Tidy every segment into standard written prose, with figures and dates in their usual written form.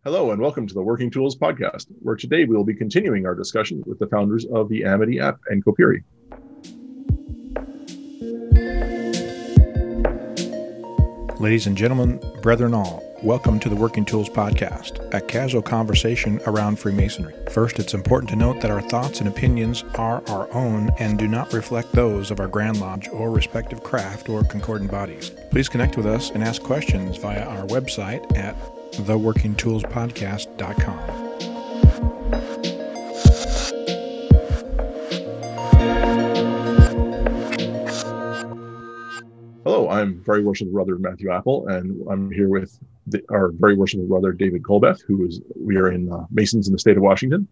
Hello and welcome to the Working Tools Podcast, where today we will be continuing our discussion with the founders of the Amity app and Copiri. Ladies and gentlemen, brethren all, welcome to the Working Tools Podcast, a casual conversation around Freemasonry. First, it's important to note that our thoughts and opinions are our own and do not reflect those of our Grand Lodge or respective craft or concordant bodies. Please connect with us and ask questions via our website at theworkingtoolspodcast.com. Hello, I'm very worshipful brother Matthew Appel, and I'm here with our very worshipful brother David Colbeth, we are in Masons in the state of Washington.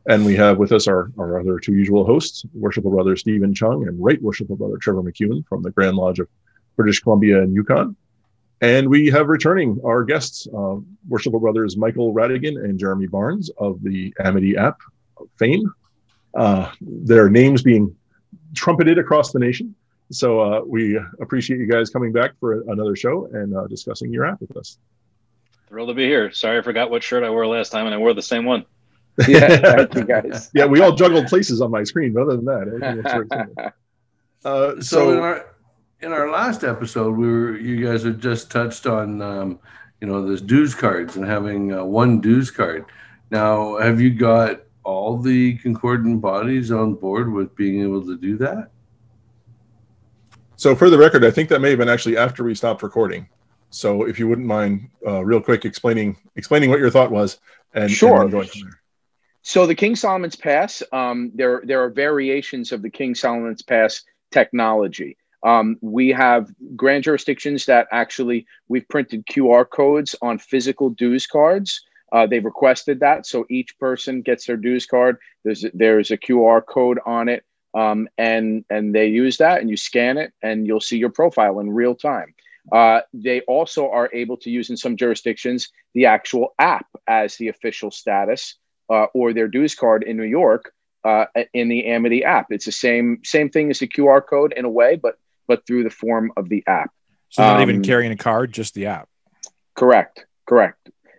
And we have with us our other two usual hosts, worshipful brother Stephen Chung and right worshipful brother Trevor McKeown from the Grand Lodge of British Columbia and Yukon. And we have returning our guests, worshipful brothers Michael Radigan and Jeremy Barnes of the Amity app fame. Their names being trumpeted across the nation. So we appreciate you guys coming back for another show and discussing your app with us. Thrilled to be here. Sorry I forgot what shirt I wore last time, and I wore the same one. Yeah, thank you guys. Yeah, we all juggled places on my screen, but other than that, so in our last episode, you guys had just touched on this dues cards and having one dues card. Now, have you got all the concordant bodies on board with being able to do that? So for the record, I think that may have been actually after we stopped recording. So if you wouldn't mind real quick explaining what your thought was and sure. And going from there. So the King Solomon's Pass, there are variations of the King Solomon's Pass technology. We have grand jurisdictions that actually we've printed QR codes on physical dues cards. They've requested that, so each person gets their dues card. There's a QR code on it, and they use that, and you scan it, and you'll see your profile in real time. They also are able to use in some jurisdictions the actual app as the official status, or their dues card in New York in the Amity app. It's the same thing as the QR code in a way, but through the form of the app. So not even carrying a card, just the app. Correct.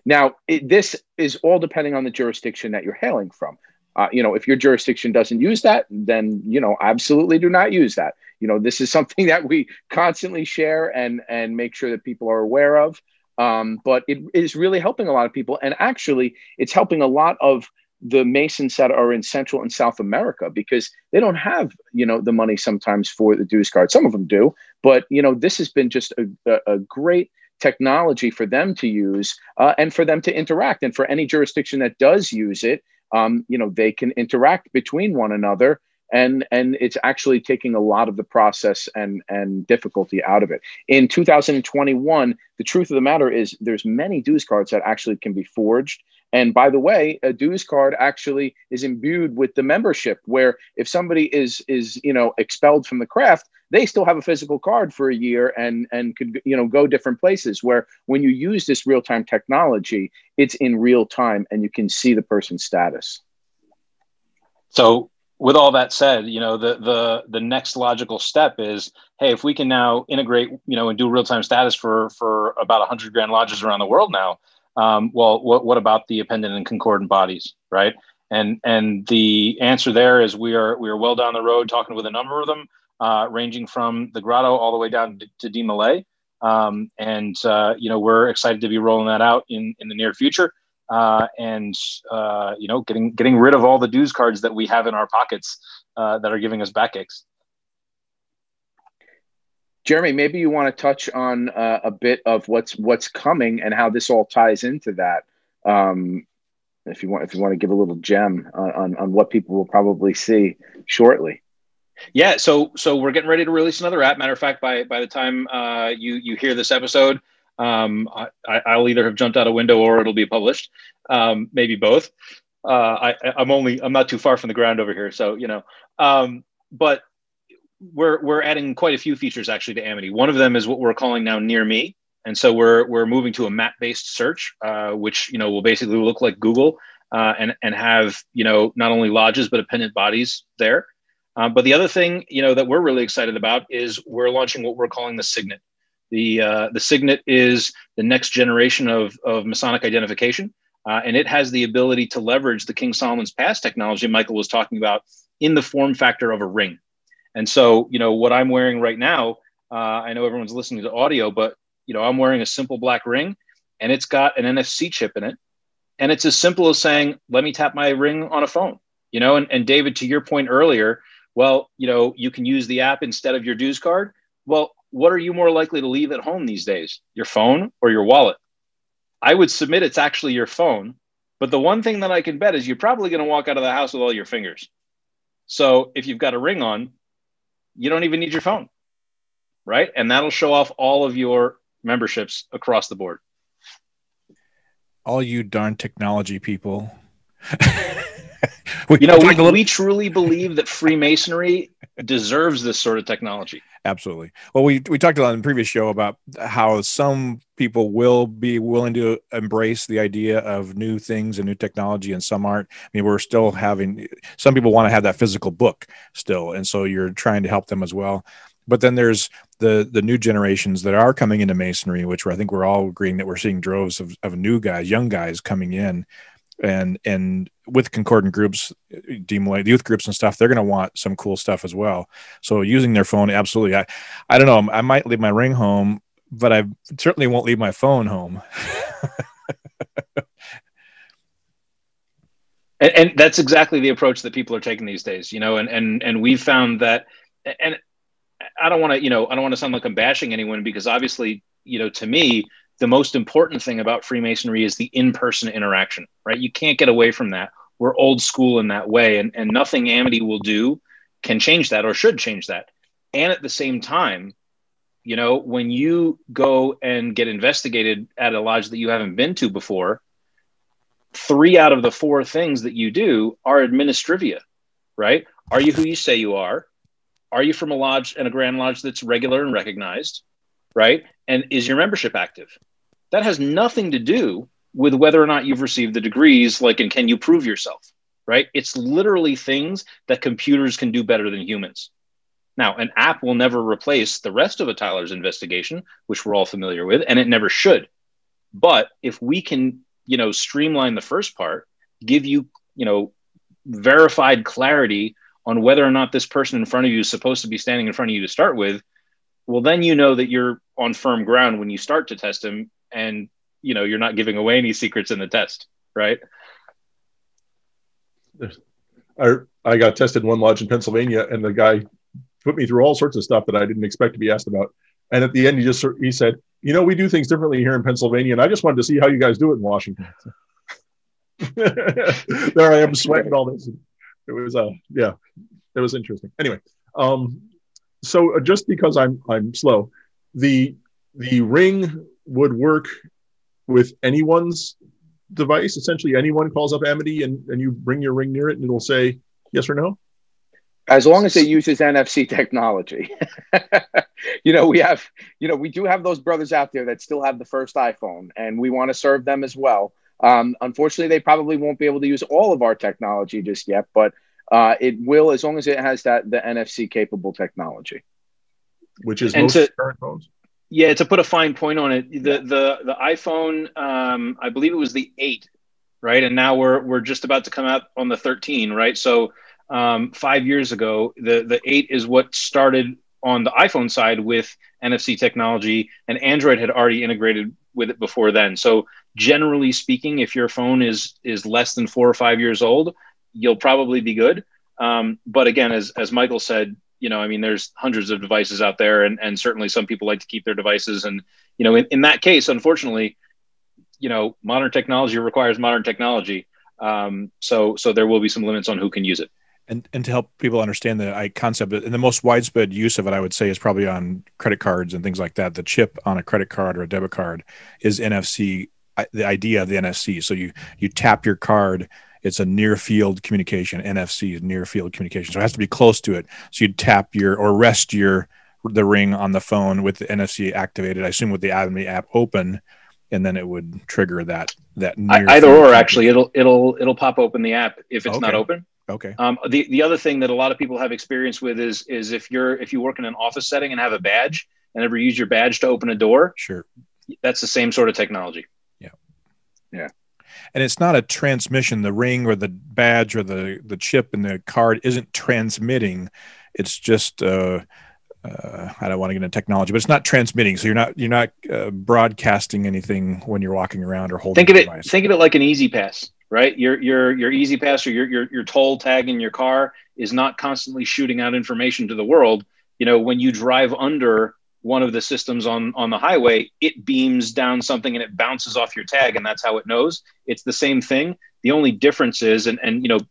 Now, this is all depending on the jurisdiction that you're hailing from. If your jurisdiction doesn't use that, then, absolutely do not use that. This is something that we constantly share and make sure that people are aware of. But it is really helping a lot of people. And actually, it's helping a lot of the Masons that are in Central and South America, because they don't have, the money sometimes for the dues card. Some of them do, but, this has been just a great technology for them to use and for them to interact. And for any jurisdiction that does use it, they can interact between one another. And it's actually taking a lot of the process and difficulty out of it. In 2021, the truth of the matter is there's many dues cards that actually can be forged. And by the way, a dues card actually is imbued with the membership, where if somebody is expelled from the craft, they still have a physical card for a year and could go different places, where when you use this real-time technology, it's in real time and you can see the person's status. So with all that said, the next logical step is, hey, if we can now integrate, and do real-time status for about 100 Grand Lodges around the world now, what about the appendant and concordant bodies, right? And the answer there is we are well down the road talking with a number of them, ranging from the Grotto all the way down to D Malay. We're excited to be rolling that out in the near future. Getting rid of all the dues cards that we have in our pockets that are giving us backaches. Jeremy, maybe you want to touch on a bit of what's coming and how this all ties into that. If you want to give a little gem on what people will probably see shortly. Yeah, so we're getting ready to release another app. Matter of fact, by the time you hear this episode, I'll either have jumped out a window or it'll be published, maybe both. I'm not too far from the ground over here, so but we're adding quite a few features actually to Amity. One of them is what we're calling now Near Me, and so we're moving to a map-based search, which will basically look like Google and have not only lodges but appendant bodies there. But the other thing that we're really excited about is we're launching what we're calling the Signet. The Signet is the next generation of Masonic identification. And it has the ability to leverage the King Solomon's Pass technology Michael was talking about in the form factor of a ring. And so, what I'm wearing right now, I know everyone's listening to audio, but, I'm wearing a simple black ring and it's got an NFC chip in it. And it's as simple as saying, let me tap my ring on a phone, and David, to your point earlier, well, you can use the app instead of your dues card. Well, what are you more likely to leave at home these days? Your phone or your wallet? I would submit it's actually your phone. But the one thing that I can bet is you're probably going to walk out of the house with all your fingers. So if you've got a ring on, you don't even need your phone, right? And that'll show off all of your memberships across the board. All you darn technology people. we truly believe that Freemasonry deserves this sort of technology. Absolutely. Well, we talked a lot in the previous show about how some people will be willing to embrace the idea of new things and new technology, and some aren't. I mean, we're still having, some people want to have that physical book still, and so you're trying to help them as well. But then there's the new generations that are coming into Masonry, which I think we're all agreeing that we're seeing droves of new guys, young guys coming in. And with concordant groups, the youth groups and stuff, they're going to want some cool stuff as well. So using their phone, absolutely. I don't know. I might leave my ring home, but I certainly won't leave my phone home. And that's exactly the approach that people are taking these days, and we've found that, and I don't want to sound like I'm bashing anyone, because obviously, to me, the most important thing about Freemasonry is the in-person interaction, right? You can't get away from that. We're old school in that way, and nothing Amity will do can change that or should change that. And at the same time, when you go and get investigated at a lodge that you haven't been to before, 3 out of the 4 things that you do are administrivia, right? Are you who you say you are? Are you from a lodge and a Grand Lodge that's regular and recognized, right? And is your membership active? That has nothing to do with whether or not you've received the degrees, and can you prove yourself, right? It's literally things that computers can do better than humans. Now, an app will never replace the rest of a Tyler's investigation, which we're all familiar with, and it never should. But if we can, streamline the first part, give you, verified clarity on whether or not this person in front of you is supposed to be standing in front of you to start with, well, then that you're on firm ground when you start to test him, and you're not giving away any secrets in the test, right? I got tested in one lodge in Pennsylvania, and the guy put me through all sorts of stuff that I didn't expect to be asked about. And at the end, he said, we do things differently here in Pennsylvania, and I just wanted to see how you guys do it in Washington. There I am sweating all this. It was it was interesting. Anyway, so just because I'm slow, the ring would work with anyone's device. Essentially, anyone calls up Amity and you bring your ring near it, and it'll say yes or no. As long as it uses NFC technology. We do have those brothers out there that still have the first iPhone, and we want to serve them as well. Unfortunately, they probably won't be able to use all of our technology just yet, but it will, as long as it has the NFC capable technology. Which is most current phones. Yeah, to put a fine point on it, the iPhone, I believe it was the 8, right? And now we're just about to come out on the 13, right? So 5 years ago, the 8 is what started on the iPhone side with NFC technology, and Android had already integrated with it before then. So generally speaking, if your phone is less than 4 or 5 years old, you'll probably be good. But again, as Michael said, there's hundreds of devices out there, and certainly some people like to keep their devices. And, in that case, unfortunately, modern technology requires modern technology. So there will be some limits on who can use it. And to help people understand the concept, and the most widespread use of it, I would say, is probably on credit cards and things like that. The chip on a credit card or a debit card is NFC, the idea of the NFC. So you tap your card. It's a near field communication. NFC is near field communication. So it has to be close to it. So you'd tap or rest the ring on the phone with the NFC activated, I assume with the Amity app open, and then it would trigger that near either or. Actually, it'll pop open the app if it's not open. Okay. The other thing that a lot of people have experience with is if you work in an office setting and have a badge and ever use your badge to open a door. Sure. That's the same sort of technology. Yeah. Yeah. And it's not a transmission. The ring or the badge or the chip in the card isn't transmitting. It's just I don't want to get into technology, but it's not transmitting. So you're not broadcasting anything when you're walking around or holding. Think of it like an Easy Pass, right? Your Easy Pass or your toll tag in your car is not constantly shooting out information to the world. When you drive under one of the systems on the highway, it beams down something and it bounces off your tag, and that's how it knows. It's the same thing. The only difference is, and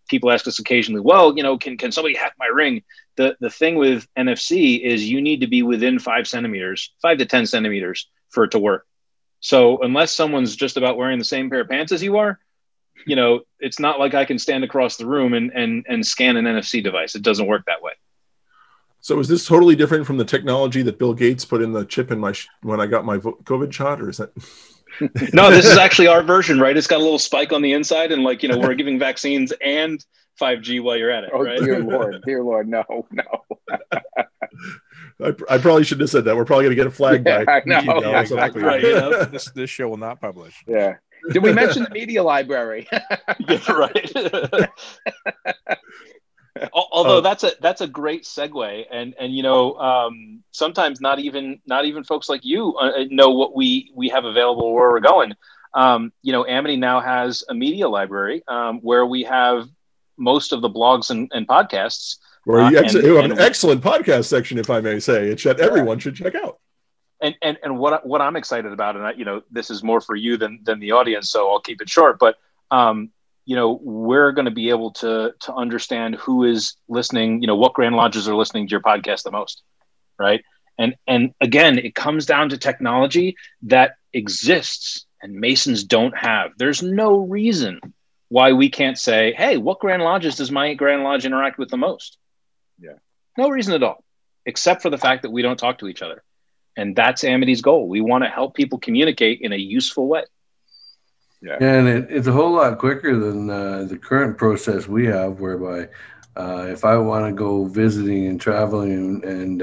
people ask us occasionally, well, can somebody hack my ring? The thing with NFC is you need to be within 5 to 10 centimeters for it to work. So unless someone's just about wearing the same pair of pants as you are, it's not like I can stand across the room and scan an NFC device. It doesn't work that way. So is this totally different from the technology that Bill Gates put in the chip in when I got my COVID shot, or is that? No, this is actually our version, right? It's got a little spike on the inside, and we're giving vaccines and 5G while you're at it. Oh, right? dear Lord, no. I probably shouldn't have said that. We're probably going to get a flag by. I know. Yeah, exactly. Right. This show will not publish. Yeah. Did we mention the media library? Yeah, right. Although that's a great segue, and sometimes not even folks like you know what we have available where we're going. Amity now has a media library where we have most of the blogs and podcasts. Where you have an excellent podcast section, if I may say, that everyone should check out. And what I'm excited about, and this is more for you than the audience, so I'll keep it short, but we're going to be able to understand who is listening, what Grand Lodges are listening to your podcast the most, right? And again, it comes down to technology that exists and Masons don't have. There's no reason why we can't say, hey, what Grand Lodges does my Grand Lodge interact with the most? Yeah. No reason at all, except for the fact that we don't talk to each other. And that's Amity's goal. We want to help people communicate in a useful way. Yeah, and it's a whole lot quicker than the current process we have, whereby if I want to go visiting and traveling and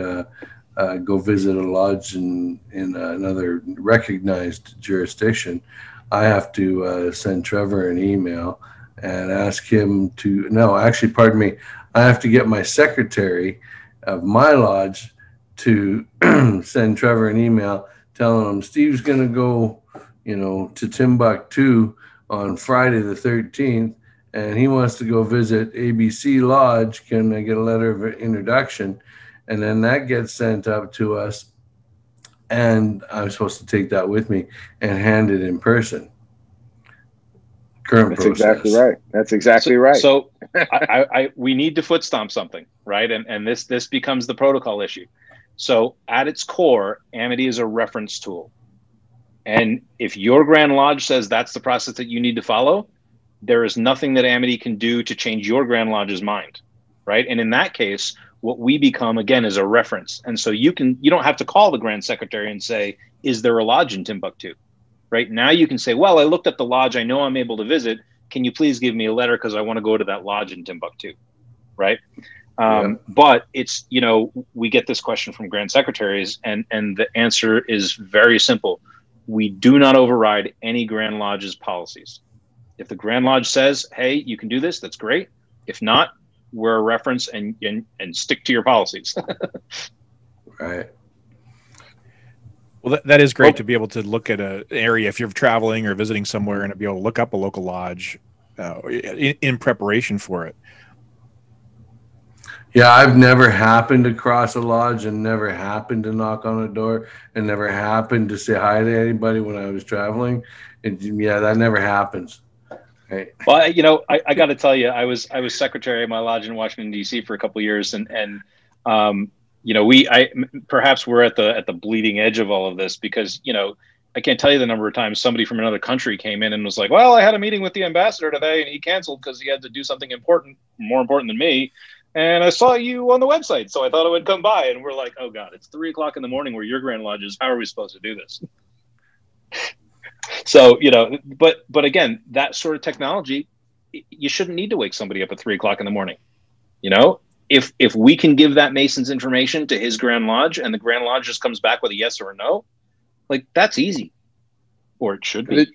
go visit a lodge in another recognized jurisdiction, I have to send Trevor an email and ask him to, no, actually, pardon me, I have to get my secretary of my lodge to send Trevor an email telling him Steve's going to go to Timbuktu on Friday the 13th, and he wants to go visit ABC Lodge. Can I get a letter of introduction? And then that gets sent up to us, and I'm supposed to take that with me and hand it in person. That's process. That's exactly right. So we need to foot stomp something, right? And this becomes the protocol issue. So at its core, Amity is a reference tool. And if your Grand Lodge says that's the process that you need to follow, there is nothing that Amity can do to change your Grand Lodge's mind, right? And in that case, what we become, again, is a reference. And so you don't have to call the Grand Secretary and say, is there a lodge in Timbuktu? Right now you can say, well, I looked at the lodge. I know I'm able to visit. Can you please give me a letter because I want to go to that lodge in Timbuktu, right? But it's, we get this question from Grand Secretaries, and the answer is very simple. We do not override any Grand Lodge's policies. If the Grand Lodge says, hey, you can do this, that's great. If not, we're a reference and stick to your policies. Right. Well, that is great to be able to look at an area if you're traveling or visiting somewhere and to be able to look up a local lodge in preparation for it. Yeah, I've never happened to cross a lodge and never happened to knock on a door and never happened to say hi to anybody when I was traveling. That never happens. Right. Well, I got to tell you, I was secretary of my lodge in Washington D.C. for a couple of years, and perhaps we're at the bleeding edge of all of this because I can't tell you the number of times somebody from another country came in and was like, well, I had a meeting with the ambassador today and he canceled because he had to do something more important than me. And I saw you on the website, so I thought I would come by. And we're like, oh God, it's 3:00 in the morning where your Grand Lodge is. How are we supposed to do this? So, but again, that sort of technology, you shouldn't need to wake somebody up at 3:00 in the morning. If we can give that Mason's information to his Grand Lodge and the Grand Lodge just comes back with a yes or a no, like that's easy, or it should be.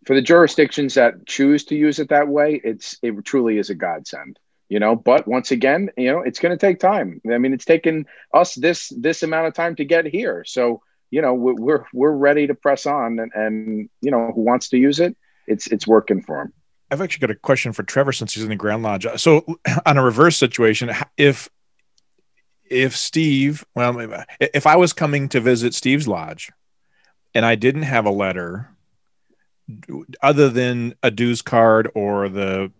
For the jurisdictions that choose to use it that way, it truly is a godsend. But once again, it's going to take time. I mean, it's taken us this amount of time to get here. So, we're ready to press on, and who wants to use it, it's working for him. I've actually got a question for Trevor since he's in the Grand Lodge. So on a reverse situation, if Steve, if I was coming to visit Steve's lodge and I didn't have a letter other than a dues card or the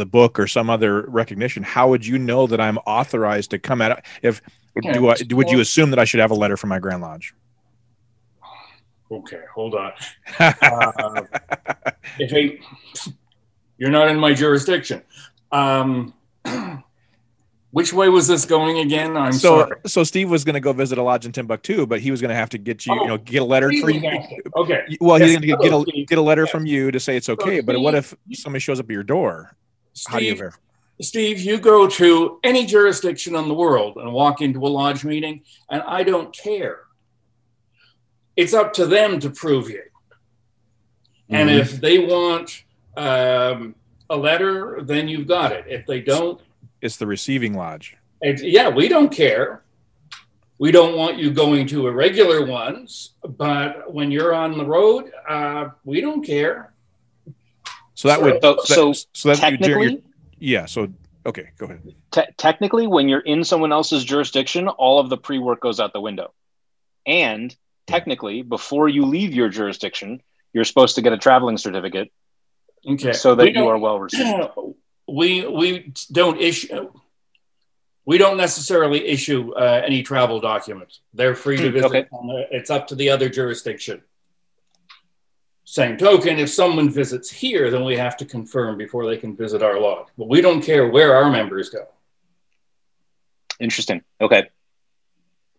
book or some other recognition, how would you know that I'm authorized to come at it? Would you assume that I should have a letter from my Grand Lodge? Okay, hold on. You're not in my jurisdiction. Which way was this going again? I'm sorry. So Steve was going to go visit a lodge in Timbuktu, but he was going to have to get you, get a letter for you. Okay. Well, he's going to get a letter from you to say it's okay. So but what if somebody shows up at your door? How do you verify? Steve, you go to any jurisdiction in the world and walk into a lodge meeting, and I don't care. It's up to them to prove you. Mm-hmm. And if they want a letter, then you've got it. If they don't, it's the receiving lodge. We don't care. We don't want you going to irregular ones, but when you're on the road, we don't care. So that would so technically, okay, go ahead. Technically, when you're in someone else's jurisdiction, all of the pre-work goes out the window. And technically, before you leave your jurisdiction, you're supposed to get a traveling certificate, so that you are well received. We don't necessarily issue any travel documents. They're free to visit. Okay. It's up to the other jurisdiction. Same token, if someone visits here, then we have to confirm before they can visit our lodge. But we don't care where our members go. Interesting. Okay.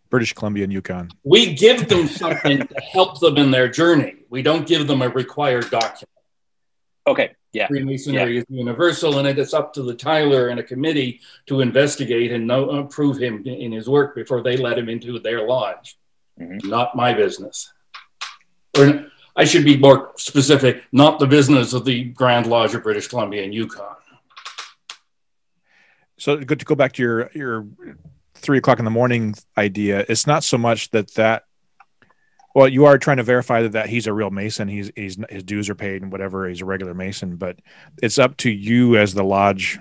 British Columbia and Yukon. We give them something to help them in their journey. We don't give them a required document. Okay. Yeah. Freemasonry is universal, and it's up to the Tyler and a committee to investigate and prove him in his work before they let him into their lodge. Mm-hmm. Not my business. Or I should be more specific, not the business of the Grand Lodge of British Columbia and Yukon. So good to go back to your 3 o'clock in the morning idea. It's not so much that well, you are trying to verify that he's a real Mason. His dues are paid and whatever. He's a regular Mason, but it's up to you as the lodge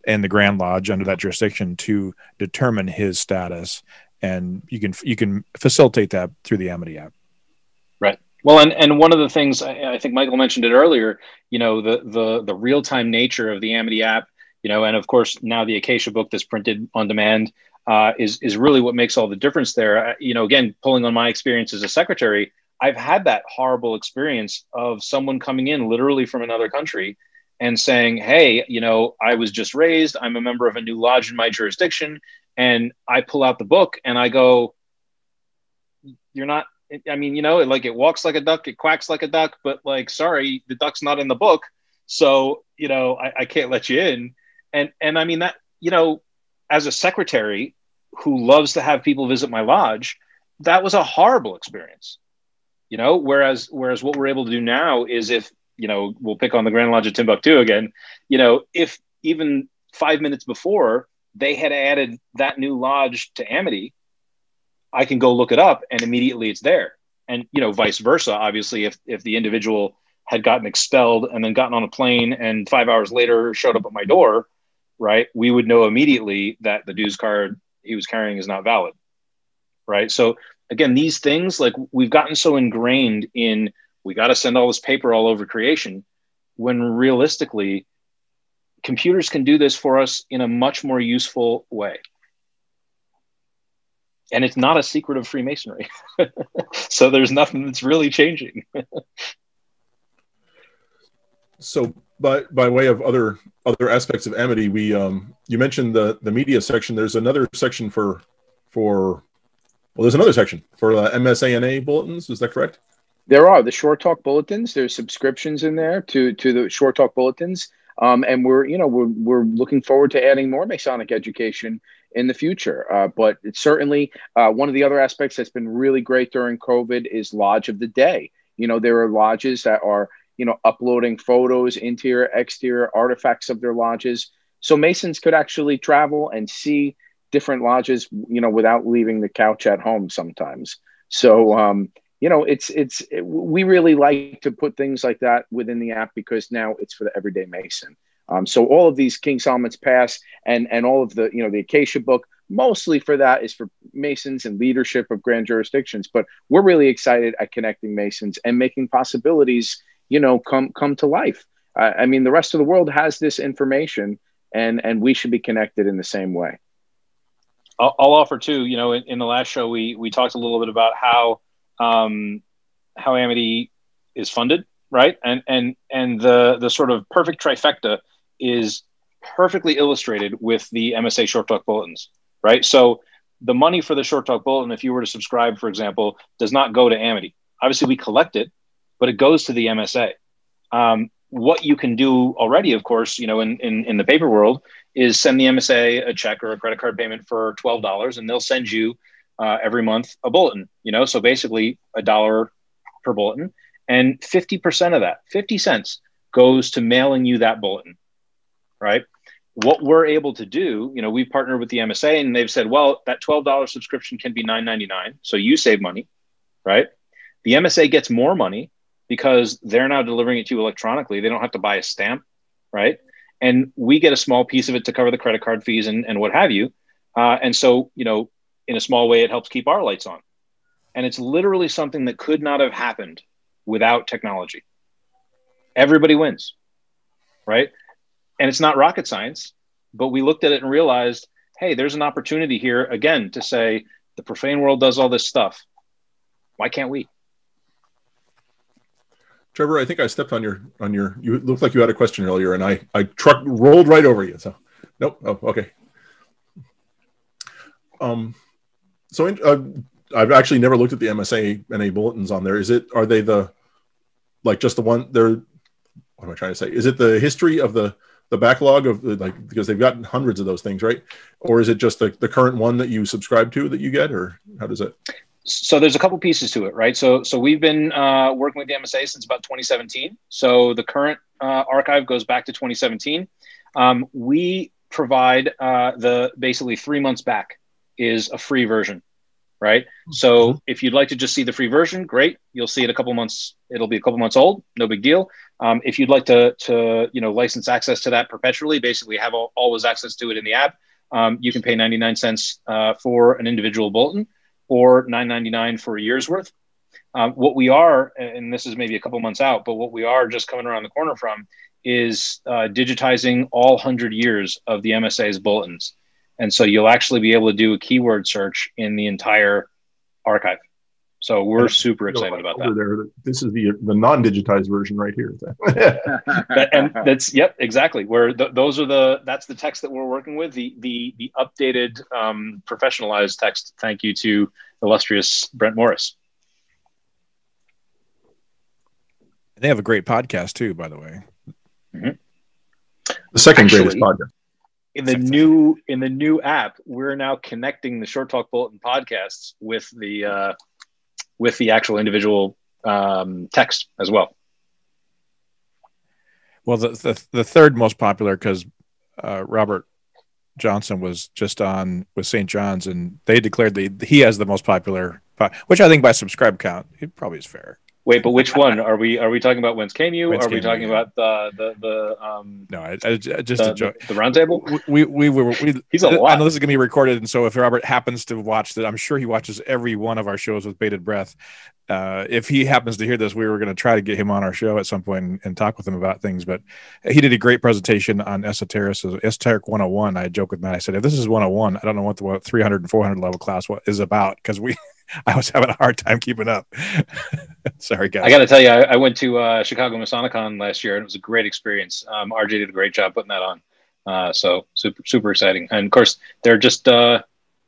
and the Grand Lodge under that jurisdiction to determine his status, and you can facilitate that through the Amity app. Right. Well, and one of the things I think Michael mentioned it earlier. The real time nature of the Amity app. And of course now the Acacia book that's printed on demand. Is really what makes all the difference there. Again, pulling on my experience as a secretary, I've had that horrible experience of someone coming in literally from another country and saying, hey, I was just raised, I'm a member of a new lodge in my jurisdiction. And I pull out the book and I go, you're not, it walks like a duck, it quacks like a duck, but sorry, the duck's not in the book. So, I can't let you in. And I mean that, as a secretary who loves to have people visit my lodge, that was a horrible experience, whereas what we're able to do now is if, we'll pick on the Grand Lodge of Timbuktu again, if even 5 minutes before they had added that new lodge to Amity, I can go look it up and immediately it's there. And, vice versa, obviously, if the individual had gotten expelled and then gotten on a plane and 5 hours later showed up at my door, right, we would know immediately that the dues card he was carrying is not valid, right? So again, these things, we've gotten so ingrained in, we got to send all this paper all over creation, when realistically, computers can do this for us in a much more useful way. And it's not a secret of Freemasonry. So there's nothing that's really changing. So by way of other aspects of Amity, we you mentioned the media section. There's another section there's another section for MSANA bulletins. Is that correct? There are the Short Talk bulletins. There's subscriptions in there to the Short Talk bulletins, and we're looking forward to adding more Masonic education in the future. But it's certainly one of the other aspects that's been really great during COVID is Lodge of the Day. There are lodges that are uploading photos, interior, exterior artifacts of their lodges. So Masons could actually travel and see different lodges, without leaving the couch at home sometimes. So, we really like to put things like that within the app, because now it's for the everyday Mason. So all of these King Solomon's Pass and all of the, the Acacia book, mostly for that is for Masons and leadership of grand jurisdictions. But we're really excited at connecting Masons and making possibilities, come to life. I mean, the rest of the world has this information, and we should be connected in the same way. I'll offer too, in the last show, we talked a little bit about how Amity is funded, right? And the sort of perfect trifecta is perfectly illustrated with the MSA Short Talk Bulletins, right? So the money for the Short Talk Bulletin, if you were to subscribe, for example, does not go to Amity. Obviously, we collect it, but it goes to the MSA. What you can do already, of course, in the paper world, is send the MSA a check or a credit card payment for $12, and they'll send you every month a bulletin. So basically $1 per bulletin, and 50% of that, 50 cents, goes to mailing you that bulletin, right? What we're able to do, we've partnered with the MSA, and they've said, well, that $12 subscription can be $9.99, so you save money, right? The MSA gets more money because they're now delivering it to you electronically. They don't have to buy a stamp, right? And we get a small piece of it to cover the credit card fees and what have you. And so, in a small way, it helps keep our lights on. And it's literally something that could not have happened without technology. Everybody wins, right? And it's not rocket science, but we looked at it and realized, hey, there's an opportunity here, again, to say the profane world does all this stuff. Why can't we? Trevor, I think I stepped on your, you looked like you had a question earlier, and I rolled right over you. So, nope. Oh, okay. I've actually never looked at the MSA NA bulletins on there. Are they just the one there? What am I trying to say? Is it the history of the backlog of because they've got hundreds of those things, right? Or is it just the current one that you subscribe to that you get, or how does it? So there's a couple pieces to it, right? So we've been working with the MSA since about 2017. So the current archive goes back to 2017. We provide basically 3 months back is a free version, right? So if you'd like to just see the free version, great. You'll see it a couple months. It'll be a couple months old. No big deal. If you'd like to license access to that perpetually, basically have always access to it in the app, you can pay 99 cents for an individual bulletin, or $9.99 for a year's worth. What we are, and this is maybe a couple months out, but what we are just coming around the corner from is digitizing all 100 years of the MSA's bulletins. And so you'll actually be able to do a keyword search in the entire archive. So we're super excited about that. There, this is the non-digitized version right here. And that's, yep, exactly. Where that's the text that we're working with, the updated, professionalized text. Thank you to illustrious Brent Morris. They have a great podcast too, by the way. Mm-hmm. The second greatest podcast. In the new app, we're now connecting the Short Talk Bulletin podcasts with the actual individual text as well. Well, the third most popular, because Robert Johnson was just on with St. John's, and they declared he has the most popular, which I think by subscribe count, it probably is fair. Wait, but which one are we talking about? Whence Came You? Are we talking about the no? Just a joke. The roundtable. We He's a lot. I know this is gonna be recorded, and so if Robert happens to watch that, I'm sure he watches every one of our shows with bated breath. If he happens to hear this, we were going to try to get him on our show at some point and talk with him about things. But he did a great presentation on Esoteric 101. I joke with Matt. I said, if this is 101, I don't know what the 300 and 400 level class is about, because I was having a hard time keeping up. Sorry, guys. I got to tell you, I went to Chicago Masonicon last year, and it was a great experience. RJ did a great job putting that on. So super exciting. And of course, they're just I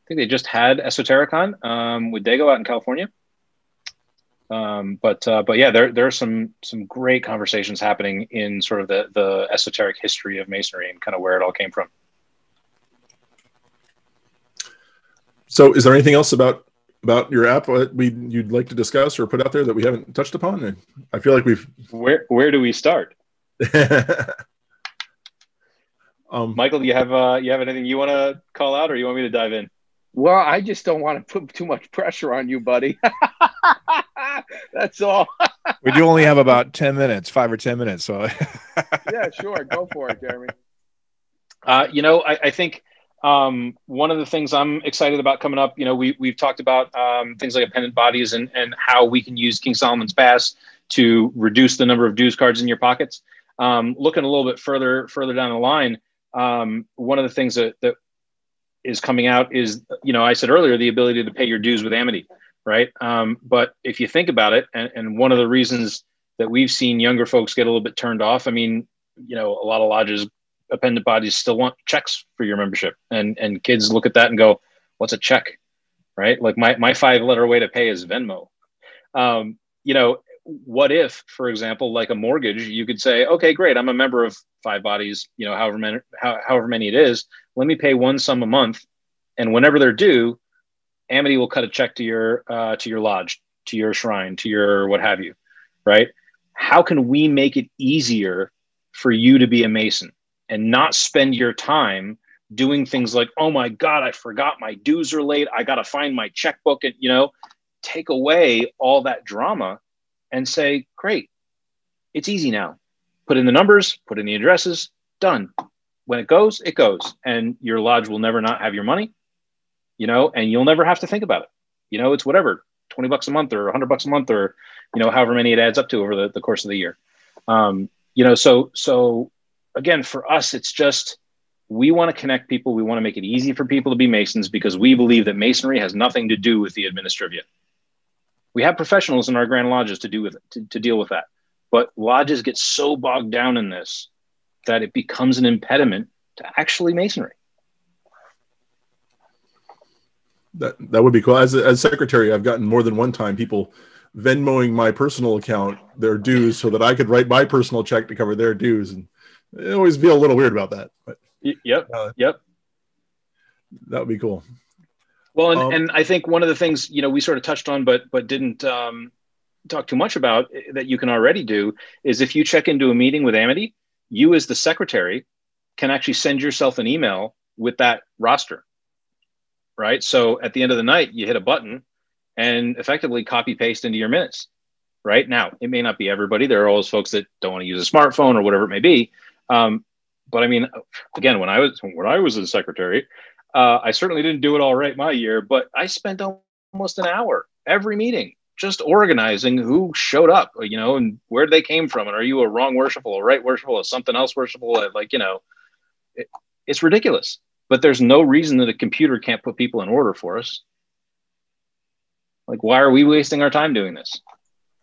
think they just had Esotericon with Dago out in California. But yeah, there are some great conversations happening in sort of the esoteric history of Masonry and kind of where it all came from. So is there anything else about about your app you'd like to discuss or put out there that we haven't touched upon? And I feel like we've. Where do we start? Michael, do you have anything you want to call out, or you want me to dive in? Well, I just don't want to put too much pressure on you, buddy. That's all. We do only have about 10 minutes, 5 or 10 minutes. So yeah, sure. Go for it, Jeremy. I think one of the things I'm excited about coming up, we've talked about things like appendant bodies and how we can use King Solomon's Pass to reduce the number of dues cards in your pockets. Looking a little bit further down the line, one of the things that is coming out is, I said earlier, the ability to pay your dues with Amity, right? But if you think about it, and one of the reasons that we've seen younger folks get a little bit turned off, I mean, a lot of lodges, appendant bodies still want checks for your membership, and kids look at that and go, what's a check, right? Like my 5-letter way to pay is Venmo. What if, for example, like a mortgage, you could say, okay, great, I'm a member of 5 bodies, however many it is, let me pay one sum a month, and whenever they're due, Amity will cut a check to your lodge, to your shrine, to your what have you, right? How can we make it easier for you to be a Mason and not spend your time doing things like, oh my God, I forgot my dues are late, I got to find my checkbook, and take away all that drama and say, great, it's easy now. Put in the numbers, put in the addresses, done. When it goes, and your lodge will never not have your money, and you'll never have to think about it. It's whatever, $20 a month or $100 a month, or, however many it adds up to over the course of the year. So again, for us, it's just, we want to connect people. We want to make it easy for people to be Masons, because we believe that Masonry has nothing to do with the administrivia. We have professionals in our Grand Lodges to deal with that. But lodges get so bogged down in this that it becomes an impediment to actually Masonry. That would be cool. As secretary, I've gotten more than one time people Venmoing my personal account their dues so that I could write my personal check to cover their dues, and I always feel a little weird about that. But yep. That would be cool. Well, and I think one of the things we sort of touched on, but didn't talk too much about, that you can already do, is if you check into a meeting with Amity, you as the secretary can actually send yourself an email with that roster, right? So at the end of the night, you hit a button and effectively copy paste into your minutes. Right now, it may not be everybody. There are always folks that don't want to use a smartphone or whatever it may be. But I mean, again, when I was a secretary, I certainly didn't do it all right my year, but I spent almost an hour every meeting just organizing who showed up, and where they came from. And are you a wrong worshipful, a right worshipful, a something else worshipful? It's ridiculous, but there's no reason that a computer can't put people in order for us. Like, why are we wasting our time doing this?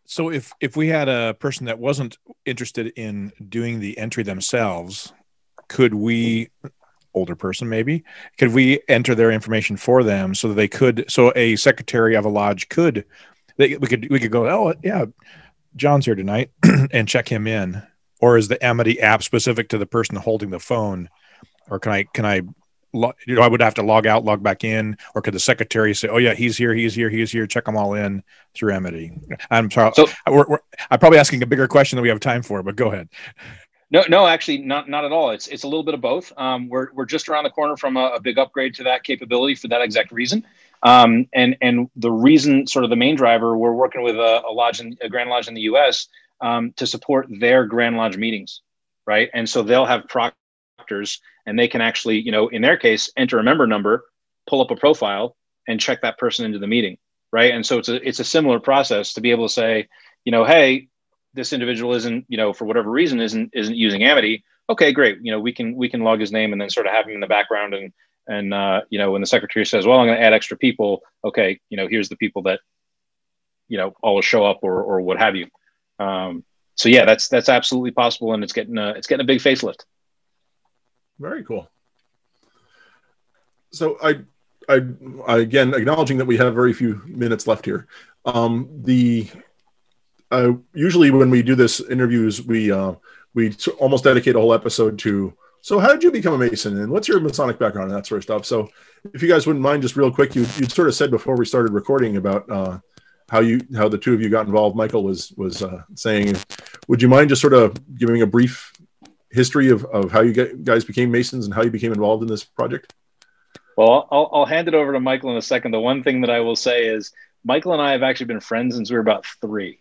So if we had a person that wasn't interested in doing the entry themselves, could we, older person maybe, could we enter their information for them so that they could, so a secretary of a lodge could, we could go, oh yeah, John's here tonight, and check him in? Or is the Amity app specific to the person holding the phone? Or can I I would have to log out, log back in, or could the secretary say, oh yeah, he's here, check them all in through Amity? I'm sorry. So, I'm probably asking a bigger question than we have time for, but go ahead. No, actually not at all. It's a little bit of both. We're just around the corner from a big upgrade to that capability for that exact reason. And the reason, sort of the main driver, we're working with a Grand Lodge in the US to support their Grand Lodge meetings, right? And so they'll have proctors, and they can actually, in their case, enter a member number, pull up a profile, and check that person into the meeting, right? And so it's a similar process to be able to say, hey, this individual isn't, for whatever reason, isn't using Amity. Okay, great. We can log his name and then sort of have him in the background. And when the secretary says, well, I'm going to add extra people. Okay, here's the people that, always show up or what have you. So yeah, that's absolutely possible, and it's getting a big facelift. Very cool. So I again, acknowledging that we have very few minutes left here. Usually when we do this interviews, we almost dedicate a whole episode to So how did you become a Mason, and what's your Masonic background and that sort of stuff? So if you guys wouldn't mind, just real quick, you'd sort of said before we started recording about how the two of you got involved. Michael was saying, would you mind just sort of giving a brief history of how you guys became Masons and how you became involved in this project? Well, I'll hand it over to Michael in a second. The one thing that I will say is Michael and I have actually been friends since we were about 3.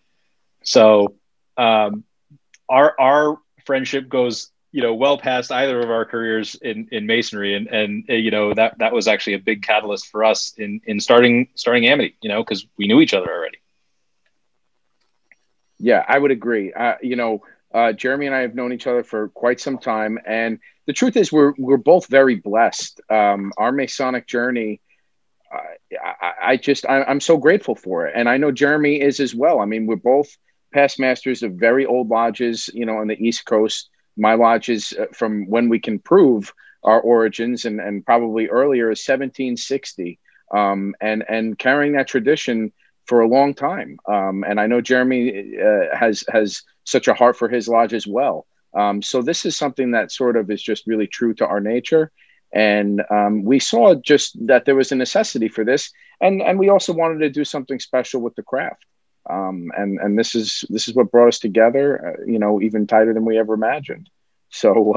So our friendship goes, well past either of our careers in Masonry. And that was actually a big catalyst for us in starting Amity, because we knew each other already. Yeah, I would agree. Jeremy and I have known each other for quite some time. And the truth is we're both very blessed. Our Masonic journey, I'm so grateful for it. And I know Jeremy is as well. I mean, we're both past masters of very old lodges, on the East Coast. My lodge is from when we can prove our origins and probably earlier is 1760, and carrying that tradition for a long time. And I know Jeremy has such a heart for his lodge as well. So this is something that sort of is just really true to our nature. And we saw just that there was a necessity for this. And we also wanted to do something special with the craft. And this is what brought us together, even tighter than we ever imagined. So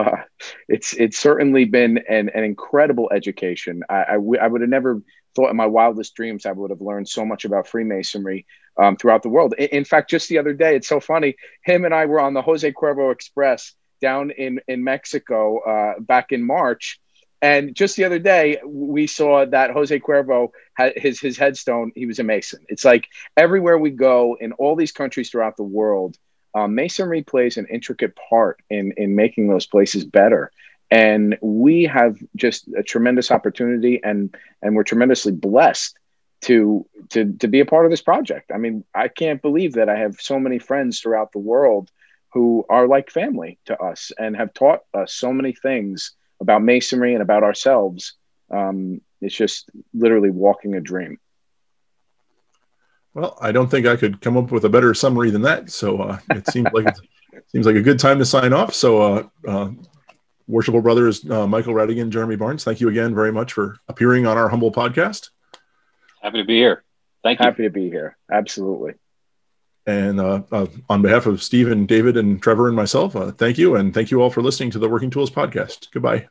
it's certainly been an incredible education. I would have never thought in my wildest dreams I would have learned so much about Freemasonry throughout the world. In fact, just the other day, it's so funny. Him and I were on the Jose Cuervo Express down in Mexico back in March. And just the other day, we saw that Jose Cuervo had his headstone. He was a Mason. It's like everywhere we go in all these countries throughout the world, Masonry plays an intricate part in making those places better. And we have just a tremendous opportunity, and we're tremendously blessed to be a part of this project. I mean, I can't believe that I have so many friends throughout the world who are like family to us and have taught us so many things about Masonry and about ourselves. It's just literally walking a dream. Well, I don't think I could come up with a better summary than that. So it seems like a good time to sign off. So worshipful brothers, Michael Radigan, Jeremy Barnes, thank you again very much for appearing on our humble podcast. Happy to be here. Thank you. Happy to be here. Absolutely. And on behalf of Steve and David and Trevor and myself, thank you. And thank you all for listening to the Working Tools podcast. Goodbye.